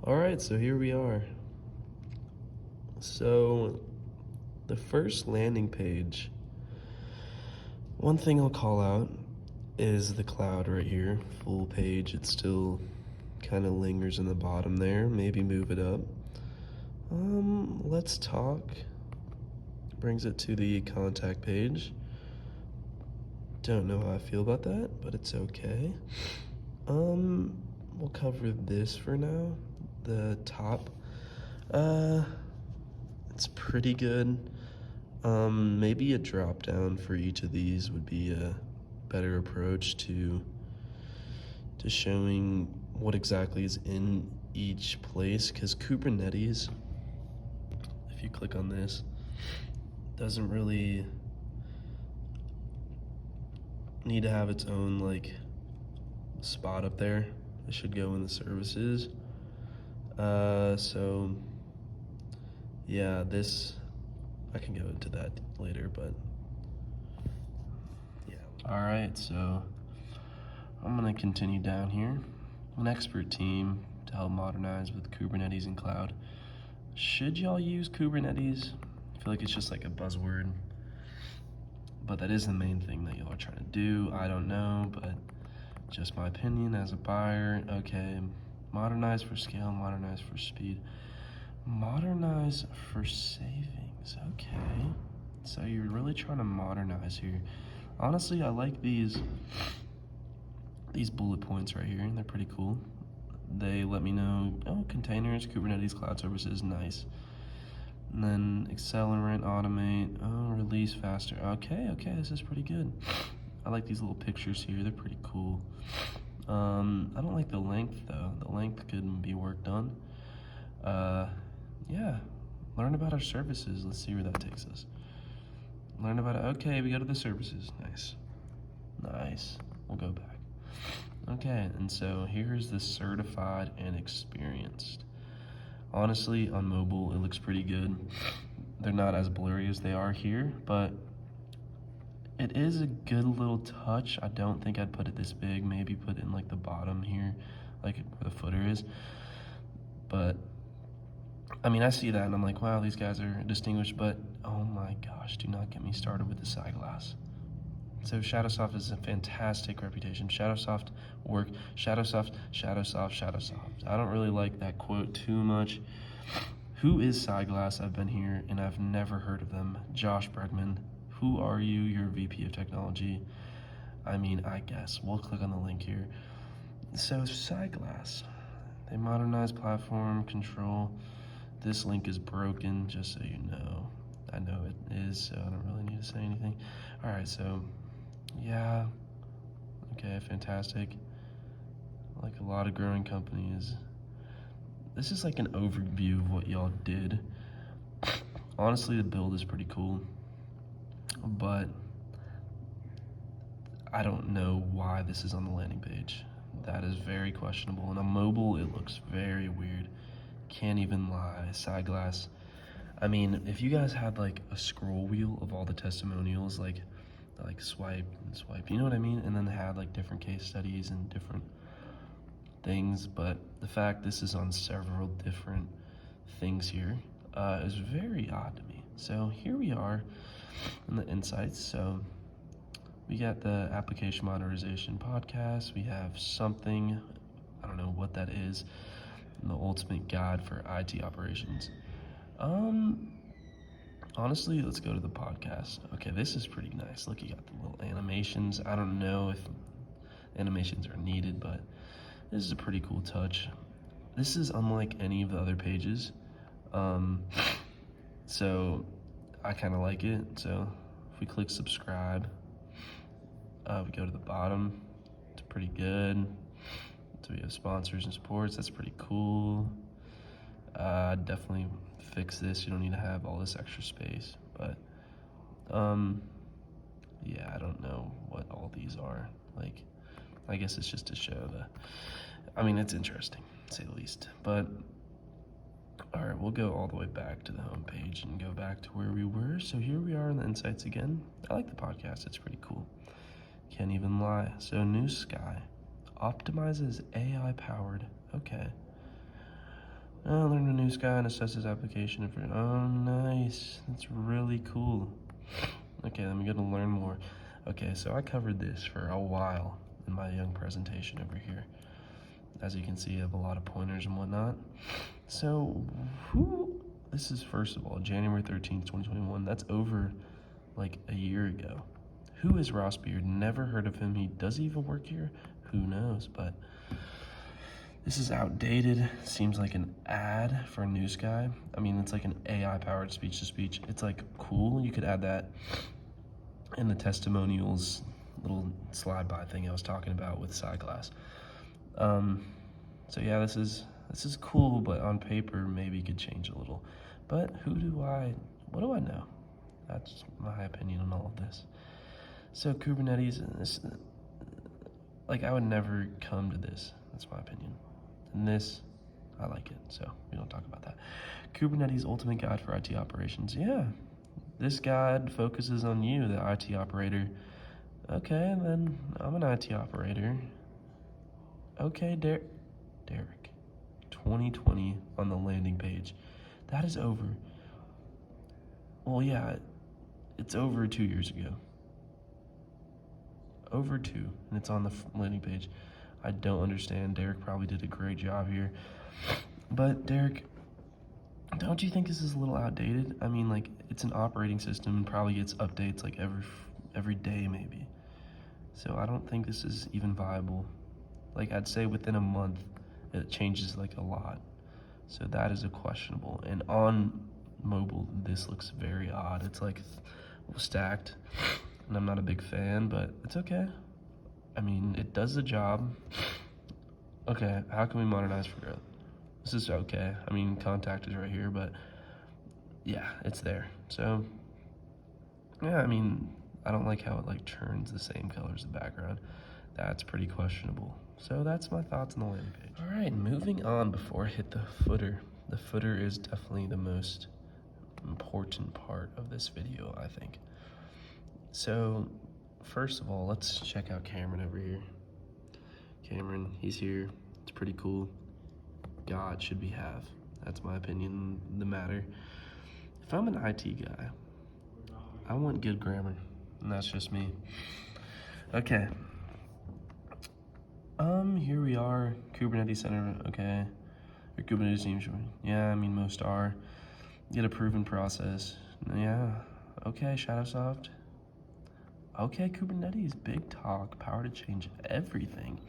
All right, so here we are. So, the first landing page, one thing I'll call out is the cloud right here, full page. It still kind of lingers in the bottom there. Maybe move it up. Let's talk. Brings it to the contact page. Don't know how I feel about that, but it's okay. We'll cover this for now. The top, it's pretty good. Maybe a drop down for each of these would be a better approach to showing what exactly is in each place, because Kubernetes, if you click on this, doesn't really need to have its own like spot up there. It should go in the services. So yeah, this, I can go into that later, but yeah. All right, so I'm gonna continue down here. An expert team to help modernize with Kubernetes and cloud. Should y'all use Kubernetes? I feel like it's just like a buzzword, but that is the main thing that y'all are trying to do. I don't know, but just my opinion as a buyer. Okay, modernize for scale, modernize for speed, modernize for savings. Okay, so you're really trying to modernize here. Honestly, I like these bullet points right here. They're pretty cool. They let me know, oh, containers, Kubernetes, cloud services, nice. And then accelerate, automate, oh, release faster. Okay, this is pretty good. I like these little pictures here. They're pretty cool. I don't like the length though. The length could be worked on. Yeah, learn about our services. Let's see where that takes us. Learn about it. Okay, we go to the services. Nice. We'll go back. Okay, and so here's the certified and experienced. Honestly, on mobile, it looks pretty good. They're not as blurry as they are here, but it is a good little touch. I don't think I'd put it this big. Maybe put it in like the bottom here, like where the footer is. But I mean, I see that and I'm like, wow, these guys are distinguished, but oh my gosh, do not get me started with the side glass. So Shadowsoft is a fantastic reputation. Shadowsoft work, Shadowsoft. I don't really like that quote too much. Who is SideGlass? I've been here and I've never heard of them. Josh Bregman, who are you? You're VP of Technology. I mean, I guess. We'll click on the link here. So SideGlass, they modernize platform control. This link is broken, just so you know. I know it is, so I don't really need to say anything. All right, so yeah, okay, fantastic. Like a lot of growing companies. This is like an overview of what y'all did. Honestly, the build is pretty cool, but I don't know why this is on the landing page. That is very questionable. And on mobile, it looks very weird. Can't even lie. Side glass. I mean, if you guys had like a scroll wheel of all the testimonials, like swipe and swipe, you know what I mean? And then they had like different case studies and different things, but the fact this is on several different things here is very odd to me. So here we are in the insights. So we got the application modernization podcast. We have something, I don't know what that is, the ultimate guide for IT operations. Honestly, let's go to the podcast. Okay, this is pretty nice. Look, you got the little animations. I don't know if animations are needed, but this is a pretty cool touch. This is unlike any of the other pages. So I kind of like it. So if we click subscribe, we go to the bottom. It's pretty good. So we have sponsors and supports. That's pretty cool. Definitely fix this. You don't need to have all this extra space, but yeah, I don't know what all these are. Like, I guess it's just to show I mean, it's interesting, to say the least. But all right, we'll go all the way back to the home page and go back to where we were. So here we are in the insights again. I like the podcast. It's pretty cool. Can't even lie. So New Sky optimizes AI powered. Okay. Learn a new sky and assess his application. Oh, nice. That's really cool. Okay, then we got to learn more. Okay, so I covered this for a while in my young presentation over here. As you can see, I have a lot of pointers and whatnot. So, this is, first of all, January 13th, 2021. That's over like a year ago. Who is Ross Beard? Never heard of him. Does he even work here? Who knows? But this is outdated. Seems like an ad for a news guy. I mean, it's like an AI-powered speech-to-speech. It's like cool. You could add that in the testimonials little slide by thing I was talking about with SciClass. So yeah, this is cool, but on paper maybe could change a little. But what do I know? That's my opinion on all of this. So Kubernetes, like, I would never come to this. That's my opinion. And this, I like it, so we don't talk about that. Kubernetes Ultimate Guide for IT Operations. Yeah, this guide focuses on you, the IT operator. Okay, then I'm an IT operator. Okay, Derek, 2020 on the landing page. That is over. Well, yeah, it's over 2 years ago. Over 2, and it's on the landing page. I don't understand. Derek probably did a great job here. But Derek, don't you think this is a little outdated? I mean, like, it's an operating system and probably gets updates like every day maybe. So I don't think this is even viable. Like, I'd say within a month, it changes like a lot. So that is a questionable. And on mobile, this looks very odd. It's like stacked, and I'm not a big fan, but it's okay. I mean, it does the job. Okay, how can we modernize for growth? This is okay. I mean, contact is right here, but yeah, it's there. So yeah, I mean, I don't like how it like turns the same color as the background. That's pretty questionable. So that's my thoughts on the landing page. All right, moving on before I hit the footer. The footer is definitely the most important part of this video, I think. So first of all, let's check out Cameron over here. Cameron, he's here. It's pretty cool. God should be have. That's my opinion on the matter. If I'm an IT guy, I want good grammar, and that's just me. Okay. Here we are, Kubernetes Center, okay. Or Kubernetes team, yeah, I mean, most are. Get a proven process, yeah. Okay, Shadowsoft. Okay, Kubernetes, big talk, power to change everything.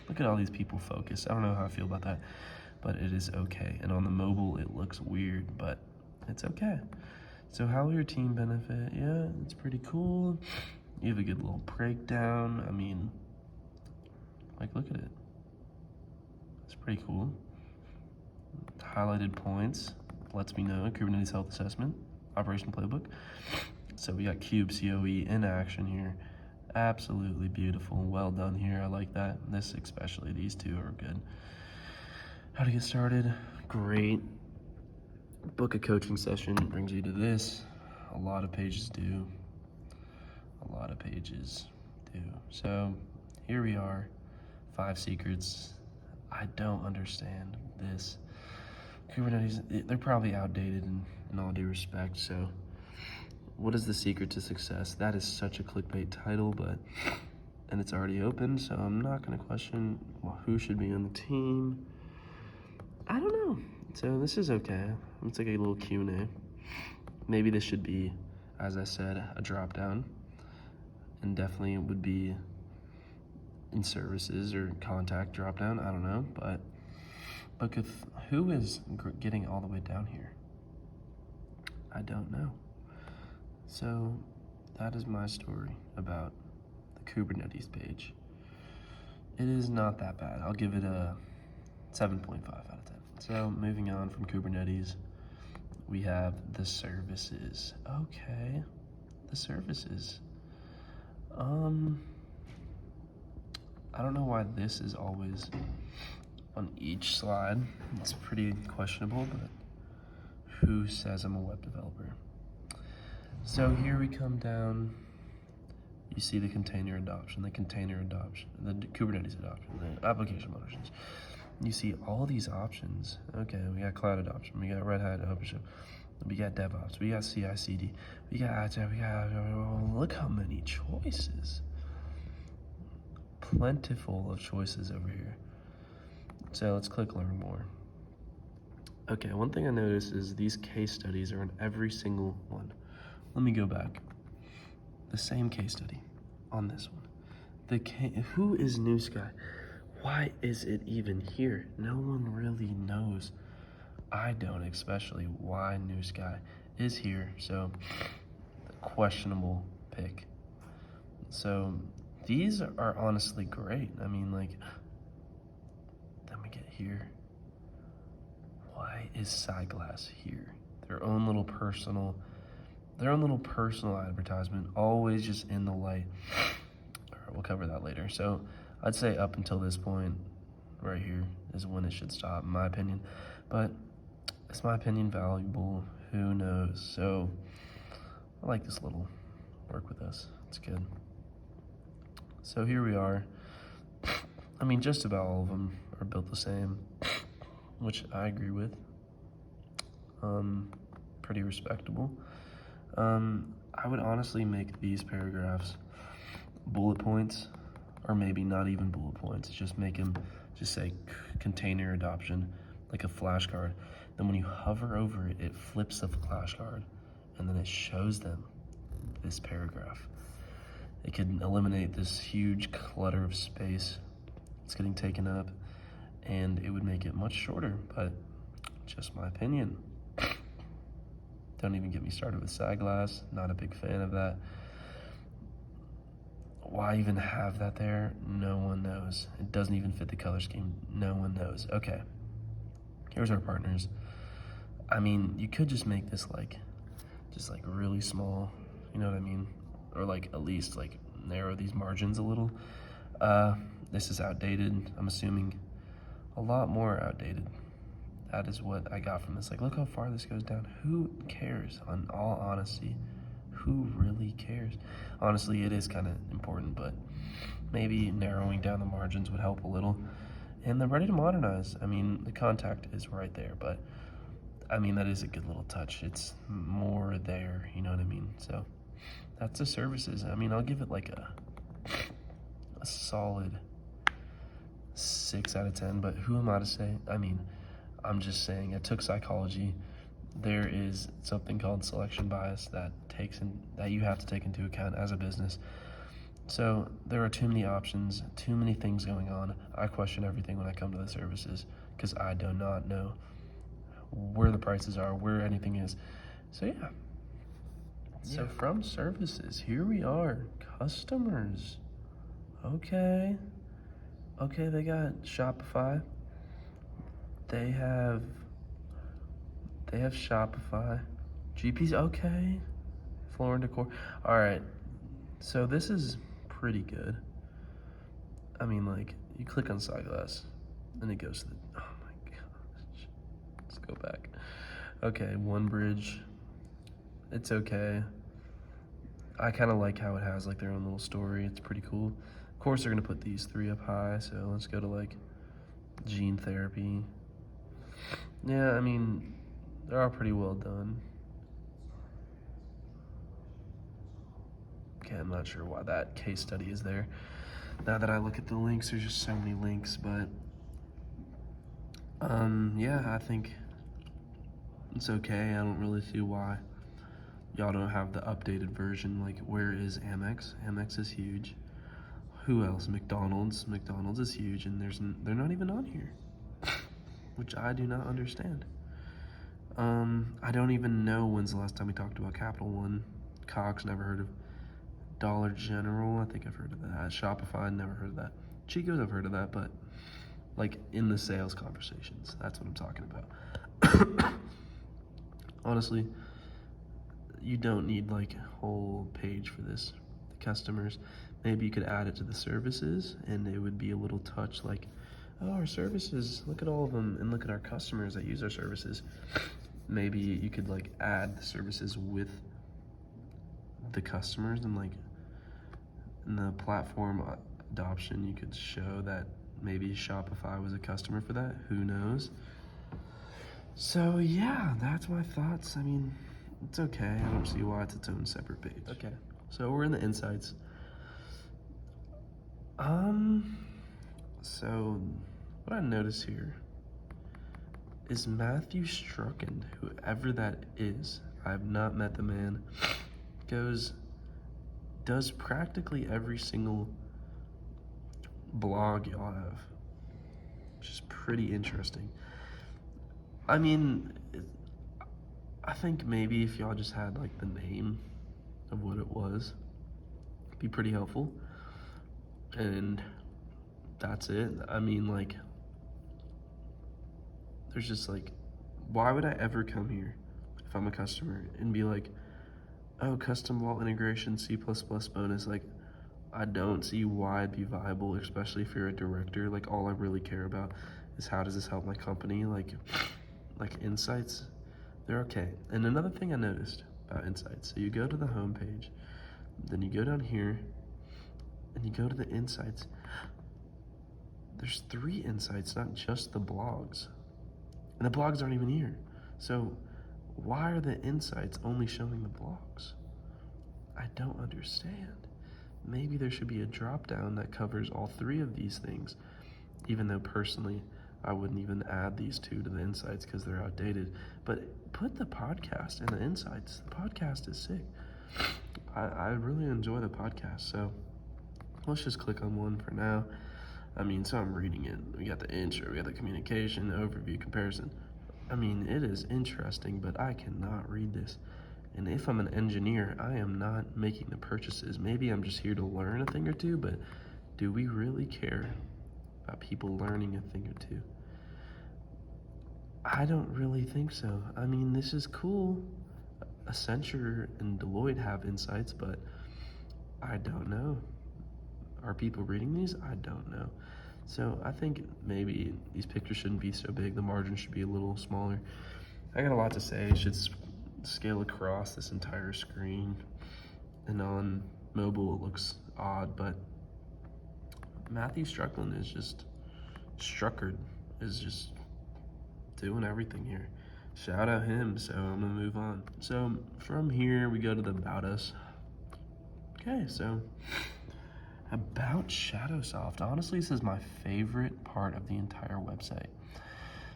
Look at all these people focused. I don't know how I feel about that, but it is okay. And on the mobile, it looks weird, but it's okay. So how will your team benefit? Yeah, it's pretty cool. You have a good little breakdown. I mean, like, look at it. It's pretty cool. Highlighted points lets me know Kubernetes health assessment, operation playbook. So we got Cube COE in action here. Absolutely beautiful. Well done here. I like that. This especially, these two are good. How to get started? Great. Book a coaching session brings you to this. A lot of pages do. A lot of pages do. So here we are. 5 secrets. I don't understand this. Kubernetes, they're probably outdated in all due respect. So what is the secret to success? That is such a clickbait title, and it's already open, so I'm not gonna question who should be on the team. I don't know. So this is okay. It's like a little Q&A. Maybe this should be, as I said, a drop down, and definitely it would be in services or contact drop down. I don't know, but who is getting all the way down here? I don't know. So that is my story about the Kubernetes page. It is not that bad. I'll give it a 7.5 out of 10. So moving on from Kubernetes, we have the services. Okay, the services. I don't know why this is always on each slide. It's pretty questionable, but who says I'm a web developer? So here we come down, you see the container adoption, the Kubernetes adoption, the application motions. you see all these options. Okay, we got cloud adoption, we got Red Hat OpenShift, we got DevOps, we got CI/CD, we got Agile, look how many choices. Plentiful of choices over here. So let's click learn more. Okay, one thing I noticed is these case studies are in every single one. Let me go back. The same case study on this one. Who is New Sky? Why is it even here? No one really knows. I don't, especially why New Sky is here. So, questionable pick. So, these are honestly great. I mean, like, then we get here. Why is SciGlass here? Their own little personal advertisement, always just in the light. All right, we'll cover that later. So I'd say up until this point, right here, is when it should stop, in my opinion. But is my opinion valuable? Who knows? So I like this little work with us. It's good. So here we are. I mean, just about all of them are built the same, which I agree with. Pretty respectable. I would honestly make these paragraphs bullet points, or maybe not even bullet points. Just make them, just say container adoption, like a flashcard. Then when you hover over it, it flips the flashcard, and then it shows them this paragraph. It could eliminate this huge clutter of space that's getting taken up, and it would make it much shorter, but just my opinion. Don't even get me started with SciGlass. Not a big fan of that. Why even have that there? No one knows. It doesn't even fit the color scheme. No one knows. Okay, here's our partners. I mean, you could just make this just really small, you know what I mean? Or like at least like narrow these margins a little. This is outdated, I'm assuming. A lot more outdated. That is what I got from this. Like, look how far this goes down. Who cares? On all honesty, who really cares? Honestly, it is kind of important, but maybe narrowing down the margins would help a little. And they're ready to modernize. I mean, the contact is right there, but I mean, that is a good little touch. It's more there, you know what I mean? So that's the services. I mean, I'll give it like a solid 6 out of 10, but who am I to say? I mean, I'm just saying, I took psychology. There is something called selection bias that you have to take into account as a business. So there are too many options, too many things going on. I question everything when I come to the services because I do not know where the prices are, where anything is. So yeah. So from services, here we are. Customers. Okay, they got Shopify. They have Shopify. GPs, okay. Floor and Decor. All right, so this is pretty good. I mean, like, you click on SciGlass, and it goes to the, oh my gosh. Let's go back. Okay, OneBridge. It's okay. I kind of like how it has like their own little story. It's pretty cool. Of course, they're gonna put these 3 up high, so let's go to like gene therapy. Yeah, I mean, they're all pretty well done. Okay, I'm not sure why that case study is there. Now that I look at the links, there's just so many links, but yeah, I think it's okay. I don't really see why y'all don't have the updated version. Like, where is Amex? Amex is huge. Who else? McDonald's. McDonald's is huge, and they're not even on here, which I do not understand. I don't even know when's the last time we talked about Capital One. Cox, never heard of. Dollar General, I think I've heard of that. Shopify, never heard of that. Chico's, I've heard of that, but like in the sales conversations, that's what I'm talking about. Honestly, you don't need like a whole page for this. The customers, maybe you could add it to the services, and it would be a little touch like, oh, our services, look at all of them, and look at our customers that use our services. Maybe you could like add the services with the customers, and like in the platform adoption, you could show that maybe Shopify was a customer for that, who knows? So yeah, that's my thoughts. I mean, it's okay. I don't see why it's its own separate page. Okay, so we're in the insights. So what I notice here is Matthew Strucken, whoever that is, I've not met the man, does practically every single blog y'all have, which is pretty interesting. I mean, I think maybe if y'all just had like the name of what it was, it'd be pretty helpful. And that's it. I mean, like, there's just like, why would I ever come here if I'm a customer and be like, oh, custom vault integration, C++ bonus? Like, I don't see why it'd be viable, especially if you're a director. Like, all I really care about is how does this help my company? Like insights, they're okay. And another thing I noticed about insights, so you go to the home page, then you go down here, and you go to the insights. There's 3 insights, not just the blogs. And the blogs aren't even here. So why are the insights only showing the blogs? I don't understand. Maybe there should be a drop down that covers all 3 of these things, even though personally I wouldn't even add these 2 to the insights because they're outdated. But put the podcast in the insights. The podcast is sick. I really enjoy the podcast, so let's just click on one for now. I mean, so I'm reading it. We got the intro, we got the communication, overview, comparison. I mean, it is interesting, but I cannot read this. And if I'm an engineer, I am not making the purchases. Maybe I'm just here to learn a thing or two, but do we really care about people learning a thing or two? I don't really think so. I mean, this is cool. Accenture and Deloitte have insights, but I don't know. Are people reading these? I don't know. So I think maybe these pictures shouldn't be so big. The margin should be a little smaller. I got a lot to say. It should scale across this entire screen. And on mobile, it looks odd, but Matthew Strucken is just doing everything here. Shout out him. So I'm gonna move on. So from here, we go to the About Us. Okay, so about Shadowsoft. Honestly, this is my favorite part of the entire website.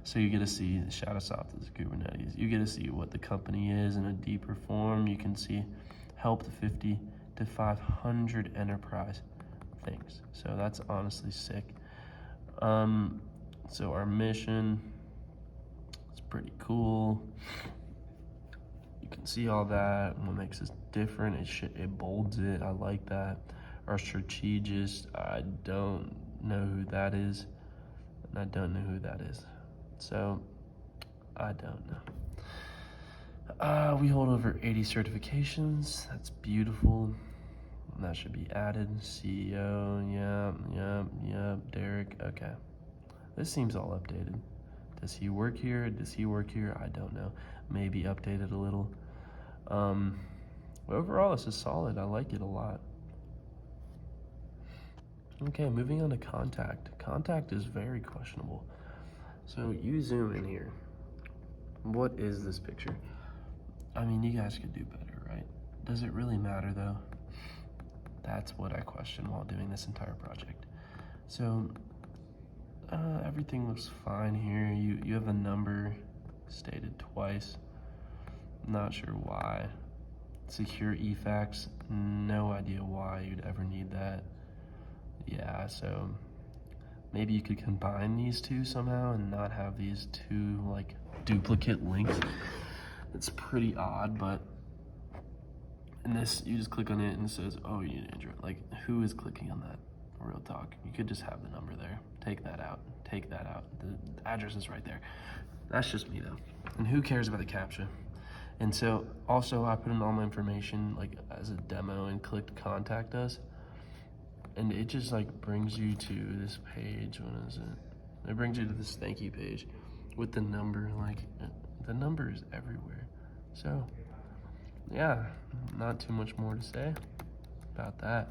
So you get to see Shadowsoft is Kubernetes. You get to see what the company is in a deeper form. You can see help the 50 to 500 enterprise things. So that's honestly sick. So our mission, it's pretty cool. You can see all that. What makes us different? It bolds it. I like that. Our strategist, I don't know who that is, and I don't know who that is. So, I don't know. We hold over 80 certifications. That's beautiful. That should be added. CEO, yep. Derek, okay. This seems all updated. Does he work here? Does he work here? I don't know. Maybe updated a little. Overall, this is solid. I like it a lot. Okay, moving on to contact. Contact is very questionable. So you zoom in here. What is this picture? I mean, you guys could do better, right? Does it really matter though? That's what I question while doing this entire project. So everything looks fine here. You have a number stated twice. Not sure why. Secure eFax, no idea why you'd ever need that. Yeah, so maybe you could combine these 2 somehow and not have these 2 like duplicate links. It's pretty odd, but in this, you just click on it and it says, oh, you need Android. Like, who is clicking on that? Real talk. You could just have the number there. Take that out. Take that out. The address is right there. That's just me though. And who cares about the CAPTCHA? And so also I put in all my information like as a demo and clicked contact us. And it just like brings you to this page. What is it? It brings you to this thank you page with the number. Like the number is everywhere. So yeah, not too much more to say about that.